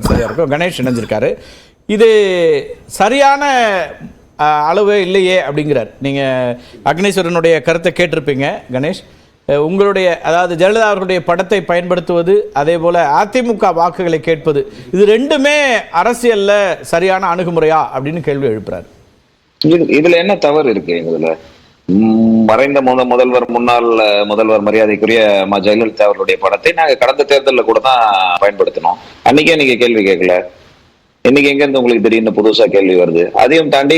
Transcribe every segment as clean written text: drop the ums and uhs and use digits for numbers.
சரியா இருக்கும். கணேஷ் இணைஞ்சிருக்காரு. இது சரியான அளவு இல்லையே அப்படிங்கிறார். நீங்க அக்னேஸ்வரனுடைய கருத்தை கேட்டிருப்பீங்க கணேஷ். உங்களுடைய அதாவது ஜெயலலிதா அவர்களுடைய படத்தை பயன்படுத்துவது, அதே போல அதிமுக வாக்குகளை கேட்பது, இது ரெண்டுமே அரசியல்ல சரியான அணுகுமுறையா அப்படின்னு கேள்வி எழுப்புறாரு. இதுல என்ன தவறு இருக்கு? இதுல மறைந்த முதல்வர், முன்னாள் முதல்வர் மரியாதைக்குரிய ஜெயலலிதா அவர்களுடைய படத்தை நாங்க கடந்த தேர்தலில் கூட தான் பயன்படுத்தினோம். அன்னைக்கே நீங்க கேள்வி கேட்கல. இன்னைக்கு எங்க இருந்து உங்களுக்கு திடீர்னு புதுசா கேள்வி வருது? அதையும் தாண்டி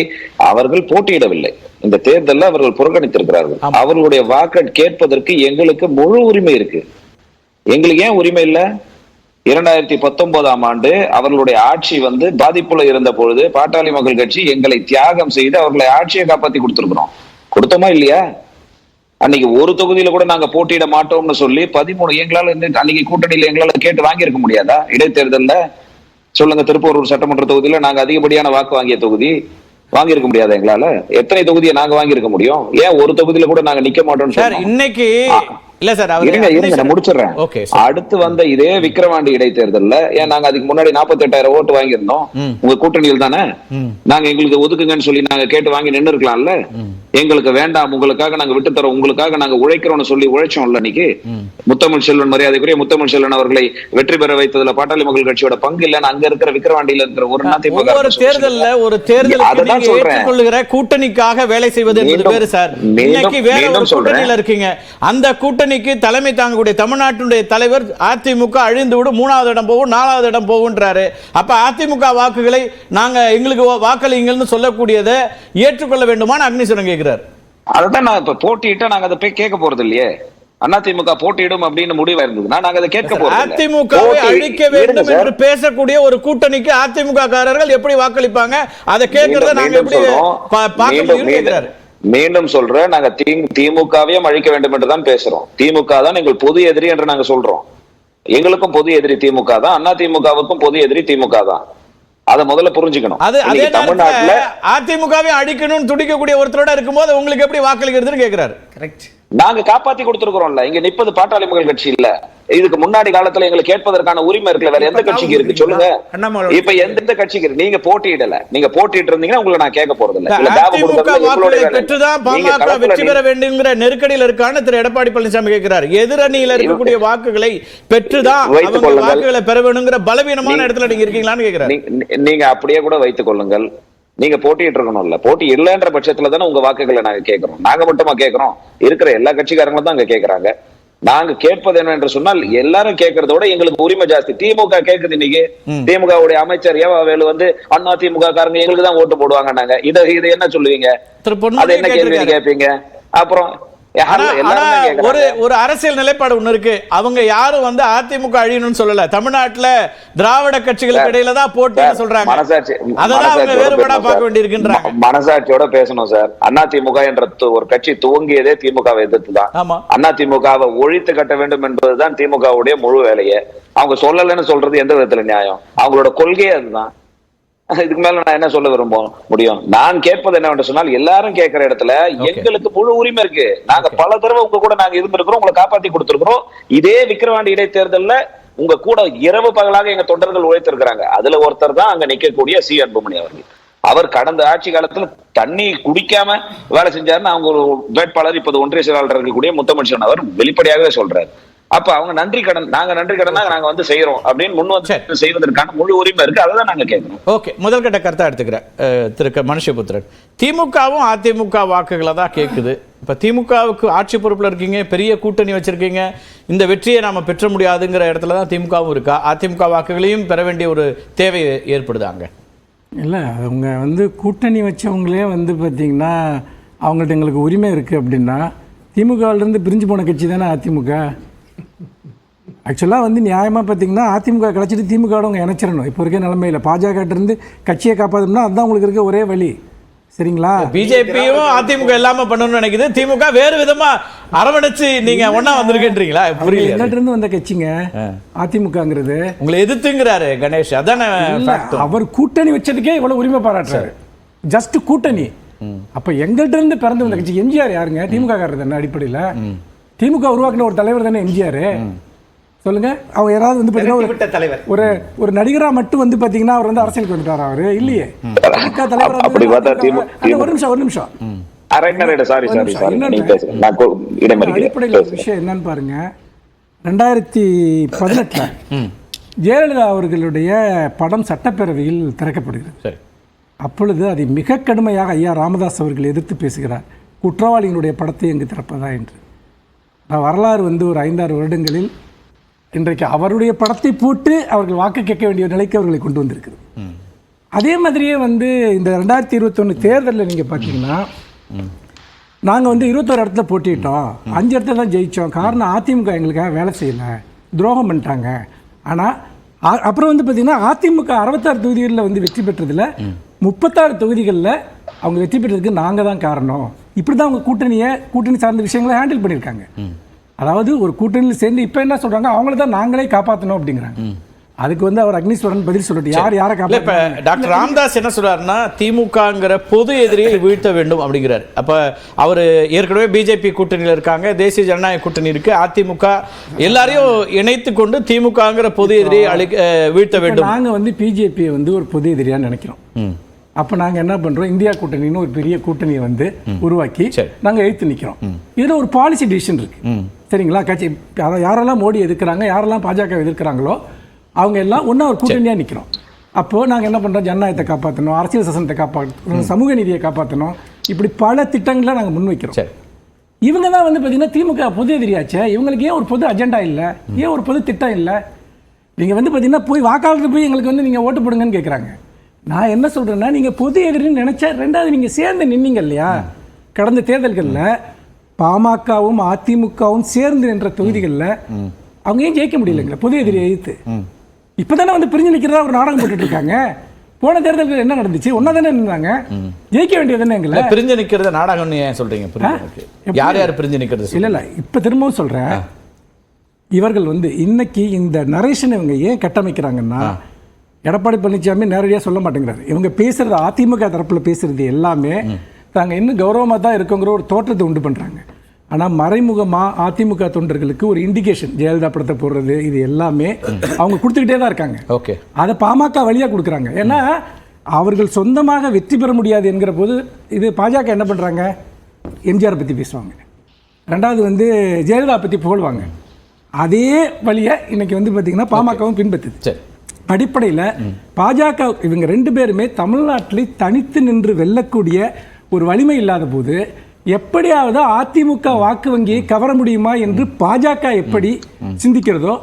அவர்கள் போட்டியிடவில்லை. இந்த தேர்தலில் அவர்கள் புறக்கணித்திருக்கிறார்கள். அவர்களுடைய வாக்கு கேட்பதற்கு எங்களுக்கு முழு உரிமை இருக்கு. எங்களுக்கு ஏன் உரிமை இல்ல? 2019ஆம் ஆண்டு அவர்களுடைய ஆட்சி பாதிப்புல இருந்த பொழுது பாட்டாளி மக்கள் கட்சி எங்களை தியாகம் செய்து அவர்களை ஆட்சியை காப்பாத்தி கொடுத்திருக்கிறோம். கொடுத்தோமா இல்லையா? அன்னைக்கு ஒரு தொகுதியில கூட நாங்க போட்டியிட மாட்டோம்னு சொல்லி 13 எங்களால அன்னைக்கு கூட்டணியில எங்களால கேட்டு வாங்கியிருக்க முடியாதா? இடைத்தேர்தல்ல சொல்லுங்க. திருப்பூர் சட்டமன்ற தொகுதியில நாங்க அதிகப்படியான வாக்கு வாங்கிய தொகுதி வாங்கியிருக்க முடியாதா? எங்களால எத்தனை தொகுதியை நாங்க வாங்கியிருக்க முடியும்? ஏன் ஒரு தொகுதியில கூட நாங்க நிக்க மாட்டோம்னு இன்னைக்கு இல்ல சார், நான் முடிச்சிடறேன். அடுத்து வந்த இதே விக்கிரவாண்டி இடைத்தேர்தல்ல ஏன் நாங்க அதுக்கு முன்னாடி 48,000 ஓட்டு வாங்கியிருந்தோம். உங்க கூட்டணியில் தானே. நாங்க எங்களுக்கு ஒதுக்குங்கன்னு சொல்லி நாங்க கேட்டு வாங்கி நின்று இருக்கலாம்ல. எங்களுக்கு வேண்டாம், உங்களுக்காக நாங்க விட்டு தரோம், உங்களுக்காக நாங்க உழைக்கிறோம்னு சொல்லி உழைச்சோம்ல. இன்னைக்கு முத்தமிழ் செல்வன், மரியாதைக்குரிய முத்தமிழ் செல்வன் அவர்களை வெற்றி பெற வைத்ததுல பாட்டாளி மக்கள் கட்சியோட பங்கு இல்லன்னு அங்க இருக்கிற விக்கிரவாண்டியில இருக்கிற ஒரு தேர்தல் கூட்டணிக்காக வேலை செய்வது என்பது வேறு சார். இன்னைக்கு வேற ஒரு கூட்டணியில இருக்கீங்க. அந்த கூட்டணிக்கு தலைமை தாங்கக்கூடிய தமிழ்நாட்டுடைய தலைவர் அதிமுக அழிந்து விடும், 3வது இடம் போகும், 4வது இடம் போகுன்றாரு. அப்ப அதிமுக வாக்குகளை நாங்க எங்களுக்கு வாக்களிங்கள்னு சொல்லக்கூடியதை ஏற்றுக்கொள்ள வேண்டுமான்னு அக்னேஸ்வரன் கேட்கிறார். அதான் நான் இப்ப போட்டியிட்டா நாங்க அதை போய் கேட்க போறது இல்லையே. அதிமுக போட்டியிடும் அப்படின்னு முடிவா இருந்ததுன்னா நாங்க அதை கேட்க போறோம். அதிமுகவை அழிக்க வேண்டும் என்று பேசக்கூடிய ஒரு கூட்டணிக்கு அதிமுக காரர்கள் எப்படி வாக்களிப்பாங்க? அதை கேட்கறத நாங்க எப்படி பார்க்க முடியும் கேட்கிறாரு. மீண்டும் சொல்றேன், நாங்க திமுகவையும் அழிக்க வேண்டும் என்று தான் பேசுறோம். திமுக தான் எங்கள் பொது எதிரி என்று நாங்க சொல்றோம். எங்களுக்கும் பொது எதிரி திமுக தான், அதிமுகவுக்கும் பொது எதிரி திமுக தான். அதை முதல்ல புரிஞ்சுக்கணும். தமிழ்நாட்டுல அதிமுகவை அழிக்கணும்னு துடிக்கக்கூடிய ஒருத்தரோட இருக்கும்போது உங்களுக்கு எப்படி வாக்களிக்கிறதுன்னு கேட்கிறாரு. கரெக்ட். நாங்க காப்பாத்தி கொடுத்திருக்கிறோம்ல. இங்க நிப்பது பாட்டாளி மக்கள் கட்சி இல்ல. இதுக்கு முன்னாடி காலத்துல எங்களுக்கு கேட்பதற்கான உரிமை இருக்குல்ல. வேற எந்த கட்சிக்கு இருக்கு சொல்லுங்க? இப்ப எந்த கட்சிக்கு இருக்கு? நீங்க போட்டியிடல. நீங்க போட்டிட்டு இருந்தீங்கன்னா உங்களை நான் கேட்க போறது இல்ல. வெற்றி பெற வேண்டுங்கிற நெருக்கடியில் இருக்கான திரு எடப்பாடி பழனிசாமி கேட்கிறார். எதிரணியில இருக்கக்கூடிய வாக்குகளை பெற்றுதான் வாக்குகளை பெற வேணுங்கிற பலவீனமான இடத்துல நீங்க இருக்கீங்களான்னு கேட்கிறார். நீங்க அப்படியே கூட வைத்துக் கொள்ளுங்கள். நீங்க போட்டிட்டு இருக்கணும்ல. போட்டி இல்லைன்ற பட்சத்துல தானே உங்க வாக்குகளை நாங்க கேட்கிறோம். நாங்க மட்டுமா கேட்கிறோம்? இருக்கிற எல்லா கட்சிக்காரங்களும் தான் அங்க கேட்கறாங்க. நாங்க கேட்பது என்ன என்று சொன்னால் எல்லாரும் கேட்கறதோட எங்களுக்கு உரிமை ஜாஸ்தி. திமுக கேட்குது. இன்னைக்கு திமுகவுடைய அமைச்சர் ஏவாவேலு அண்ணா திமுக காரங்க எங்களுக்கு தான் ஓட்டு போடுவாங்க. நாங்க இதை என்ன சொல்லுவீங்க? அது என்ன கேள்வி கேட்பீங்க? அப்புறம் ஒரு அரசியல் நிலைப்பாடு ஒண்ணு இருக்கு. அவங்க யாரும் அதிமுக அழியணும்னு சொல்லல. தமிழ்நாட்டுல திராவிட கட்சிகளுக்கு இடையில தான் போட்டின்னு சொல்றாங்க. வேறுபாடா பார்க்க வேண்டியிருக்கின்றாங்க. மனசாட்சியோட பேசணும் சார். அதிமுக என்ற ஒரு கட்சி துவங்கியதே திமுகவை எதிர்த்து தான். அதிமுகவை ஒழித்து கட்ட வேண்டும் என்பதுதான் திமுகவுடைய முழு வேலையை. அவங்க சொல்லலன்னு சொல்றது எந்த விதத்துல நியாயம்? அவங்களோட கொள்கையே அதுதான். இதுக்கு மேல நான் என்ன சொல்ல முடியும்? நான் கேட்பது என்னவென்று சொன்னால் எல்லாரும் கேட்கிற இடத்துல எங்களுக்கு முழு உரிமை இருக்கு. நாங்க பல தடவை உங்க கூட நாங்க இருந்திருக்கிறோம், உங்களை காப்பாத்தி கொடுத்திருக்கிறோம். இதே விக்கிரவாண்டி இடைத்தேர்தல்ல உங்க கூட இரவு பகலாக எங்க தொண்டர்கள் உழைத்திருக்கிறாங்க. அதுல ஒருத்தர் தான் அங்க நிக்கக்கூடிய சி அன்புமணி அவர்கள். அவர் கடந்த ஆட்சி காலத்துல தண்ணி குடிக்காம வேலை செஞ்சாருன்னு அவங்க ஒரு வேட்பாளர் இப்போது ஒன்றிய செயலாளர் இருக்கக்கூடிய முத்தமிழ் அவர் வெளிப்படையாகவே சொல்றாரு. அப்ப அவங்க நன்றி கடன், நாங்க நன்றி கடனா நாங்க செய்யறோம் அப்படின்னு முன் செய்வதற்கான முழு உரிமை இருக்கு. அதை தான் நாங்க கேட்கணும். ஓகே, முதல் கட்ட கருத்தா எடுத்துக்கிறேன் திரு மனுஷபுத்திரன். திமுகவும் அதிமுக வாக்குகளை தான் கேட்குது. இப்ப திமுகவுக்கு ஆட்சி பொறுப்புல இருக்கீங்க, பெரிய கூட்டணி வச்சிருக்கீங்க. இந்த வெற்றியை நாம பெற்ற முடியாதுங்கிற இடத்துல தான் திமுகவும் இருக்கா? அதிமுக வாக்குகளையும் பெற வேண்டிய ஒரு தேவை ஏற்படுதாங்க? இல்லை, அவங்க கூட்டணி வச்சவங்களே பார்த்தீங்கன்னா அவங்கள்ட்ட எங்களுக்கு உரிமை இருக்குது அப்படின்னா திமுகவிலேருந்து பிரிஞ்சு போன கட்சி தானே அதிமுக. ஆக்சுவலாக நியாயமாக பார்த்தீங்கன்னா அதிமுக கிடச்சிட்டு திமுகவோட அவங்க இணைச்சிடணும். இப்போ இருக்க நிலைமையில் பாஜகட்டிருந்து கட்சியை காப்பாற்றணும்னா அதுதான் உங்களுக்கு இருக்க ஒரே வழி. சரிங்களா? பிஜேபியும் அதிமுக இல்லாம பண்ணணும்னு நினைக்குது. திமுக வேறு விதமா அரவணைச்சு நீங்க ஒன்னா வந்திருக்கீங்களா? புரியல. என்னட்டிருந்து வந்த கட்சிங்க அதிமுகங்கிறது. உங்களை எதிர்த்துங்கிறாரு கணேஷ். அதானே அவர் கூட்டணி வச்சதுக்கே இவ்வளவு உரிமை பாராட்டுறாரு. ஜஸ்ட் கூட்டணி. அப்ப எங்கள்கிட்ட இருந்து பிறந்து வந்த கட்சி. எம்ஜிஆர் யாருங்க? திமுக காரர் தானே அடிப்படையில். திமுக உருவாக்கின ஒரு தலைவர் தானே எம்ஜிஆர். சொல்லுங்க. அவங்க யாராவது வந்து பார்த்தீங்கன்னா தலைவர் ஒரு நடிகராக மட்டும் வந்து பார்த்தீங்கன்னா அவர் வந்து அரசியலுக்கு வந்துட்டார். அவர் இல்லையே. தலைவர் அப்படி பார்த்தா ஒரு நிமிஷம் அடிப்படையில் விஷயம் என்னன்னு பாருங்க. 2018 ஜெயலலிதா அவர்களுடைய படம் சட்டப்பேரவையில் திறக்கப்படுகிறது. அப்பொழுது அதை மிக கடுமையாக ஐயா ராமதாஸ் அவர்கள் எதிர்த்து பேசுகிறார். குற்றவாளிகளுடைய படத்தை எங்கு திறப்பதா என்று. வரலாறு வந்து ஒரு 5-6 வருடங்களில் இன்றைக்கு அவருடைய படத்தை போட்டு அவர்கள் வாக்கு கேட்க வேண்டிய நிலைக்கு அவர்களை கொண்டு வந்திருக்குது. அதே மாதிரியே வந்து இந்த 2021 தேர்தலில் நீங்கள் பார்த்தீங்கன்னா நாங்கள் வந்து 21 இடத்துல போட்டிட்டோம், 5 இடத்துல தான் ஜெயித்தோம். காரணம் அதிமுக எங்களுக்காக வேலை செய்யலை, துரோகம் பண்ணிட்டாங்க. ஆனால் அப்புறம் வந்து பார்த்தீங்கன்னா அதிமுக 66 தொகுதிகளில் வந்து வெற்றி பெற்றதில் 36 தொகுதிகளில் அவங்க வெற்றி பெற்றதுக்கு நாங்கள் தான் காரணம். இப்படி தான் அவங்க கூட்டணி சார்ந்த விஷயங்களை ஹேண்டில் பண்ணியிருக்காங்க. அதாவது ஒரு கூட்டணியில் சேர்ந்து இப்போ என்ன சொல்கிறாங்க, அவங்கள தான் நாங்களே காப்பாற்றணும் அப்படிங்கிறாங்க. அதுக்கு வந்து அவர் அக்னீஸ்வரன் பதில் சொல்லிட்டு யாரை இப்போ டாக்டர் ராமதாஸ் என்ன சொல்றாருன்னா திமுகங்கிற பொது எதிரியை வீழ்த்த வேண்டும் அப்படிங்கிறார். அப்போ அவர் ஏற்கனவே பிஜேபி கூட்டணியில் இருக்காங்க, தேசிய ஜனநாயக கூட்டணி இருக்கு, அதிமுக எல்லாரையும் இணைத்து கொண்டு திமுகங்கிற பொது எதிரியை வீழ்த்த வேண்டும். நாங்கள் வந்து பிஜேபியை வந்து ஒரு பொது எதிரியாக நினைக்கிறோம். அப்போ நாங்கள் என்ன பண்ணுறோம், இந்தியா கூட்டணின்னு ஒரு பெரிய கூட்டணியை வந்து உருவாக்கி நாங்கள் எழுத்து நிற்கிறோம். இதில் ஒரு பாலிசி டிசிஷன் இருக்கு, சரிங்களா? கட்சி யாரெல்லாம் மோடி எதிர்க்கிறாங்க, யாரெல்லாம் பாஜக எதிர்க்கிறாங்களோ அவங்க எல்லாம் ஒன்றா ஒரு கூட்டணியாக நிற்கிறோம். அப்போது நாங்கள் என்ன பண்ணுறோம், ஜனநாயகத்தை காப்பாற்றணும், அரசியல் சாசனத்தை காப்பாற்றணும், சமூக நீதியை காப்பாற்றணும், இப்படி பல திட்டங்களை நாங்கள் முன்வைக்கிறோம். இவங்க தான் வந்து பார்த்தீங்கன்னா திமுக பொது எதிரியாச்சே, இவங்களுக்கு ஏன் ஒரு பொது அஜெண்டா இல்லை, ஏன் ஒரு பொது திட்டம் இல்லை? நீங்கள் வந்து பார்த்தீங்கன்னா போய் வாக்காளருக்கு போய் எங்களுக்கு வந்து நீங்கள் ஓட்டு போடுங்கன்னு கேட்குறாங்க. நான் என்ன சொல்கிறேன்னா, நீங்கள் பொது எதிரின்னு நினச்சா ரெண்டாவது நீங்கள் சேர்ந்து நின்னீங்க இல்லையா? கடந்த தேர்தல்களில் பாமகவும் அதிமுகவும் சேர்ந்து நின்ற தொகுதிகளில் அவங்க ஏன் ஜெயிக்க முடியலைங்களா பொது எதிரியை எதிர்த்து? இப்போ தானே வந்து பிரிஞ்சு நிற்கிறதா ஒரு நாடகம் போட்டுட்டு இருக்காங்க. போன தேர்தல்கள் என்ன நடந்துச்சு? ஒன்றா தானே இருந்தாங்க, ஜெயிக்க வேண்டியது தானே. எங்களை பிரிஞ்சு நிற்கிறத நாடகம்னு ஏன் சொல்கிறீங்க? யார் பிரிஞ்சு நிற்கிறது? இல்லை இப்போ திரும்பவும் சொல்கிறேன், இவர்கள் வந்து இன்னைக்கு இந்த நரேஷன் இவங்க ஏன் கட்டமைக்கிறாங்கன்னா, எடப்பாடி பழனிசாமி நேரடியாக சொல்ல மாட்டேங்கிறாரு. இவங்க பேசுறது அதிமுக தரப்பில் பேசுறது எல்லாமே தாங்கள் இன்னும் கௌரவமாக தான் இருக்குங்கிற ஒரு தோற்றத்தை உண்டு பண்ணுறாங்க. ஆனால் மறைமுகமாக அதிமுக தொண்டர்களுக்கு ஒரு இண்டிகேஷன், ஜெயலலிதா படத்தை போடுறது, இது எல்லாமே அவங்க கொடுத்துக்கிட்டே தான் இருக்காங்க. ஓகே, அதை பாமக வழியாக கொடுக்குறாங்க. ஏன்னா அவர்கள் சொந்தமாக வெற்றி பெற முடியாது என்கிற போது இது பாஜக என்ன பண்ணுறாங்க, எம்ஜிஆர் பற்றி பேசுவாங்க, ரெண்டாவது வந்து ஜெயலலிதா பற்றி புகழ்வாங்க. அதே வழியை இன்னைக்கு வந்து பார்த்தீங்கன்னா பாமகவும் பின்பற்றுது. அடிப்படையில் பாஜக இவங்க 2 பேருமே தமிழ்நாட்டில் தனித்து நின்று வெல்லக்கூடிய ஒரு வலிமை இல்லாத போது எப்படியாவது அதிமுக வாக்கு வங்கியை கவர முடியுமா என்று பாஜக எப்படி சிந்திக்கிறதோ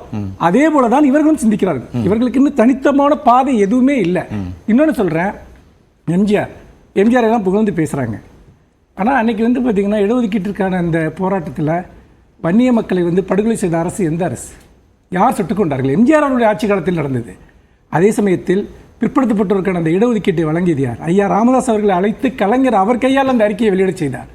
அதே போலதான் இவர்களும் சிந்திக்கிறார்கள். இவர்களுக்கு இன்னும் தனித்தமான பாதை எதுவுமே இல்லை. இன்னொன்று சொல்றேன், எம்ஜிஆர் எல்லாம் புகழ்ந்து பேசுறாங்க. ஆனால் அன்னைக்கு வந்து பார்த்தீங்கன்னா இடஒதுக்கீட்டிற்கான அந்த போராட்டத்தில் வன்னிய மக்களை வந்து படுகொலை செய்த அரசு எந்த அரசு? யார் சுட்டுக் கொண்டார்கள்? எம்ஜிஆர் அவருடைய ஆட்சி காலத்தில் நடந்தது. அதே சமயத்தில் பிற்படுத்தப்பட்டவருக்கான அந்த இடஒதுக்கீட்டை வழங்கியது யார்? ஐயா ராமதாஸ் அவர்களை அழைத்து கலைஞர் அவர் கையால் அந்த அறிக்கையை வெளியிட செய்தார்.